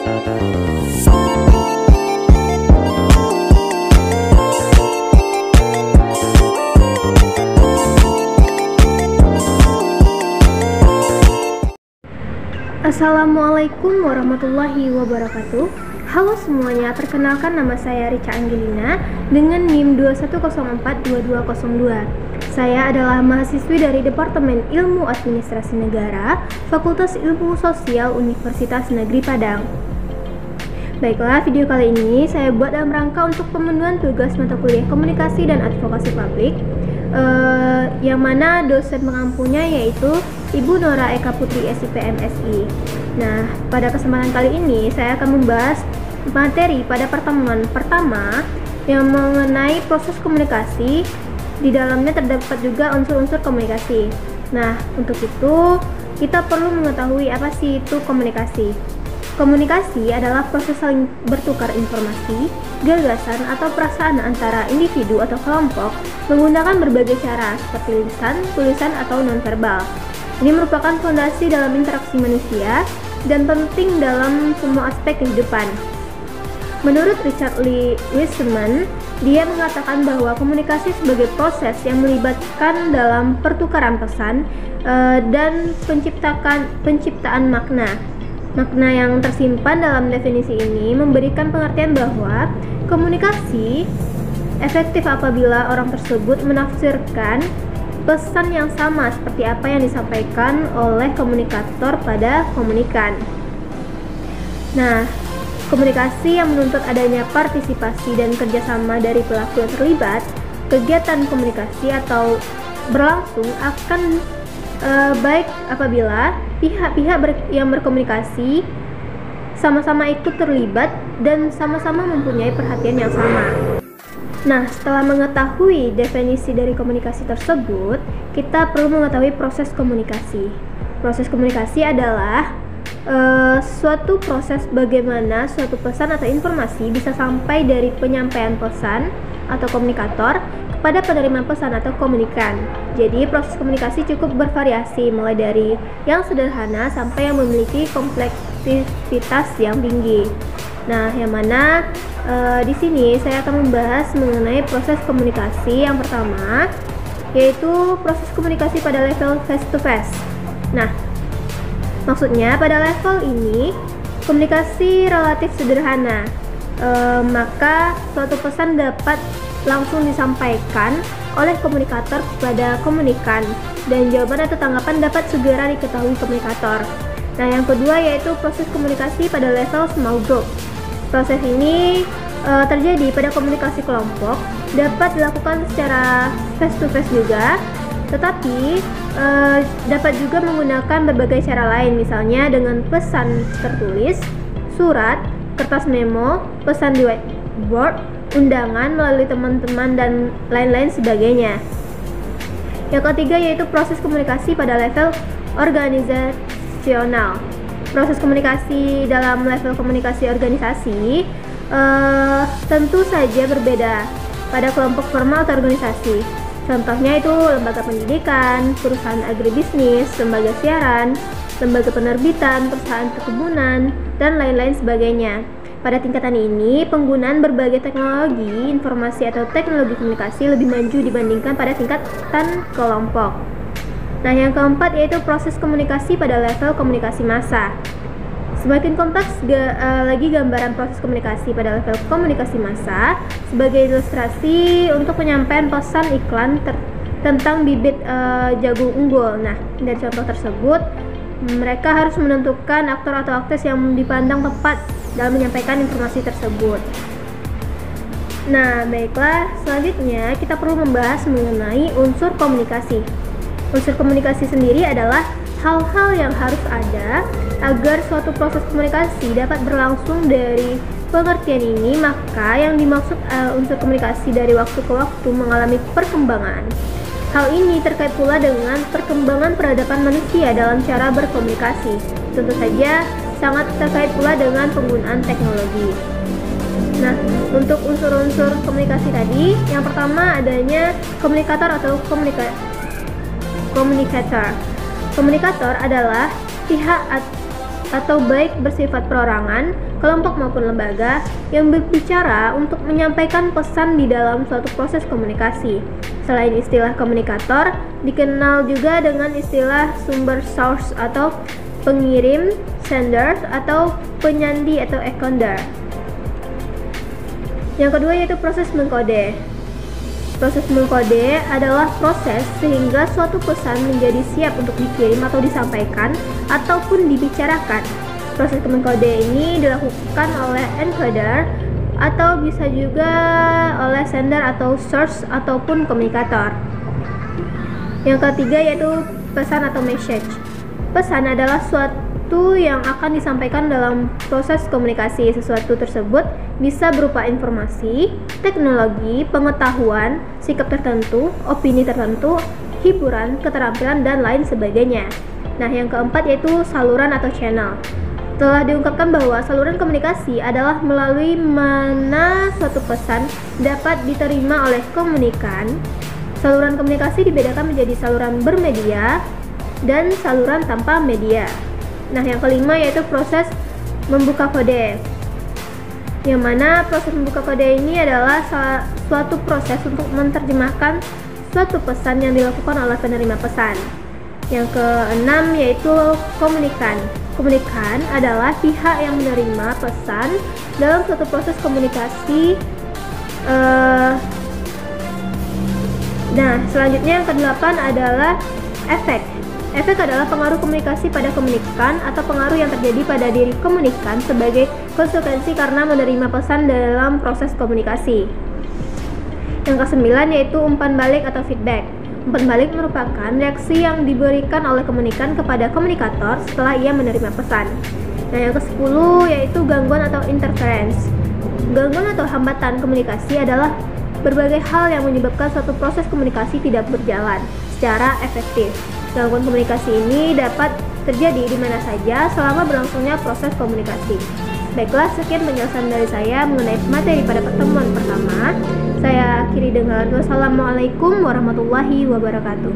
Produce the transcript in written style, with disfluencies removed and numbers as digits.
Assalamualaikum warahmatullahi wabarakatuh. Halo semuanya, perkenalkan nama saya Rica Angelina dengan NIM 21042202. Saya adalah mahasiswi dari Departemen Ilmu Administrasi Negara, Fakultas Ilmu Sosial Universitas Negeri Padang. Baiklah, video kali ini saya buat dalam rangka untuk pemenuhan tugas mata kuliah Komunikasi dan Advokasi Publik, yang mana dosen pengampunya yaitu Ibu Nora Eka Putri SIP MSI. Nah, pada kesempatan kali ini saya akan membahas materi pada pertemuan pertama yang mengenai proses komunikasi. Di dalamnya terdapat juga unsur-unsur komunikasi. Nah, untuk itu kita perlu mengetahui apa sih itu komunikasi. Komunikasi adalah proses saling bertukar informasi, gagasan, atau perasaan antara individu atau kelompok menggunakan berbagai cara seperti lisan, tulisan, atau nonverbal. Ini merupakan fondasi dalam interaksi manusia dan penting dalam semua aspek kehidupan. Menurut Richard Lee Wiseman, dia mengatakan bahwa komunikasi sebagai proses yang melibatkan dalam pertukaran pesan dan penciptaan makna. Makna yang tersimpan dalam definisi ini memberikan pengertian bahwa komunikasi efektif apabila orang tersebut menafsirkan pesan yang sama seperti apa yang disampaikan oleh komunikator pada komunikan. Nah, komunikasi yang menuntut adanya partisipasi dan kerjasama dari pelaku yang terlibat, kegiatan komunikasi atau berlangsung akan baik apabila pihak-pihak yang berkomunikasi sama-sama ikut terlibat dan sama-sama mempunyai perhatian yang sama. Nah, setelah mengetahui definisi dari komunikasi tersebut, kita perlu mengetahui proses komunikasi. Proses komunikasi adalah suatu proses bagaimana suatu pesan atau informasi bisa sampai dari penyampaian pesan atau komunikator kepada penerima pesan atau komunikan. Jadi, proses komunikasi cukup bervariasi, mulai dari yang sederhana sampai yang memiliki kompleksitas yang tinggi. Nah, yang mana di sini saya akan membahas mengenai proses komunikasi yang pertama, yaitu proses komunikasi pada level face to face. Nah, maksudnya pada level ini komunikasi relatif sederhana, maka suatu pesan dapat langsung disampaikan oleh komunikator kepada komunikan dan jawaban atau tanggapan dapat segera diketahui komunikator. Nah, yang kedua yaitu proses komunikasi pada level small group. Proses ini terjadi pada komunikasi kelompok, dapat dilakukan secara face to face juga, tetapi dapat juga menggunakan berbagai cara lain, misalnya dengan pesan tertulis, surat, kertas memo, pesan di whiteboard, undangan melalui teman-teman, dan lain-lain sebagainya. Yang ketiga yaitu proses komunikasi pada level organisasional. Proses komunikasi dalam level komunikasi organisasi tentu saja berbeda pada kelompok formal atau organisasi. Contohnya itu lembaga pendidikan, perusahaan agribisnis, lembaga siaran, lembaga penerbitan, perusahaan perkebunan, dan lain-lain sebagainya. Pada tingkatan ini, penggunaan berbagai teknologi informasi atau teknologi komunikasi lebih maju dibandingkan pada tingkatan kelompok. Nah, yang keempat yaitu proses komunikasi pada level komunikasi massa. Semakin kompleks lagi gambaran proses komunikasi pada level komunikasi massa sebagai ilustrasi untuk penyampaian pesan iklan tentang bibit jagung unggul. Nah, dari contoh tersebut, mereka harus menentukan aktor atau aktris yang dipandang tepat dalam menyampaikan informasi tersebut. Nah, baiklah, selanjutnya kita perlu membahas mengenai unsur komunikasi. Unsur komunikasi sendiri adalah hal-hal yang harus ada agar suatu proses komunikasi dapat berlangsung. Dari pengertian ini, maka yang dimaksud unsur komunikasi dari waktu ke waktu mengalami perkembangan. Hal ini terkait pula dengan perkembangan peradaban manusia dalam cara berkomunikasi. Tentu saja sangat terkait pula dengan penggunaan teknologi. Nah, untuk unsur-unsur komunikasi tadi, yang pertama adanya komunikator atau komunikator. Komunikator adalah pihak atau baik bersifat perorangan, kelompok maupun lembaga yang berbicara untuk menyampaikan pesan di dalam suatu proses komunikasi. Selain istilah komunikator, dikenal juga dengan istilah sumber source atau pengirim, sender, atau penyandi atau encodeur. Yang kedua yaitu proses mengkode. Proses mengkode adalah proses sehingga suatu pesan menjadi siap untuk dikirim atau disampaikan ataupun dibicarakan. Proses mengkode ini dilakukan oleh encoder atau bisa juga oleh sender atau source ataupun komunikator. Yang ketiga yaitu pesan atau message. Pesan adalah suatu yang akan disampaikan dalam proses komunikasi. Sesuatu tersebut bisa berupa informasi, teknologi, pengetahuan, sikap tertentu, opini tertentu, hiburan, keterampilan, dan lain sebagainya. Nah, yang keempat yaitu saluran atau channel. Telah diungkapkan bahwa saluran komunikasi adalah melalui mana suatu pesan dapat diterima oleh komunikan. Saluran komunikasi dibedakan menjadi saluran bermedia dan saluran tanpa media. Nah, yang kelima yaitu proses membuka kode. Yang mana proses membuka kode ini adalah suatu proses untuk menerjemahkan suatu pesan yang dilakukan oleh penerima pesan. Yang keenam yaitu komunikan. Komunikan adalah pihak yang menerima pesan dalam suatu proses komunikasi. Nah, selanjutnya yang kedelapan adalah efek. Efek adalah pengaruh komunikasi pada komunikan atau pengaruh yang terjadi pada diri komunikan sebagai konsekuensi karena menerima pesan dalam proses komunikasi. Yang kesembilan yaitu umpan balik atau feedback. Umpan balik merupakan reaksi yang diberikan oleh komunikan kepada komunikator setelah ia menerima pesan. Nah, yang ke-10 yaitu gangguan atau interference. Gangguan atau hambatan komunikasi adalah berbagai hal yang menyebabkan suatu proses komunikasi tidak berjalan secara efektif. Gangguan komunikasi ini dapat terjadi di mana saja selama berlangsungnya proses komunikasi. Baiklah, sekian penjelasan dari saya mengenai materi pada pertemuan pertama. Saya akhiri dengan wassalamualaikum warahmatullahi wabarakatuh.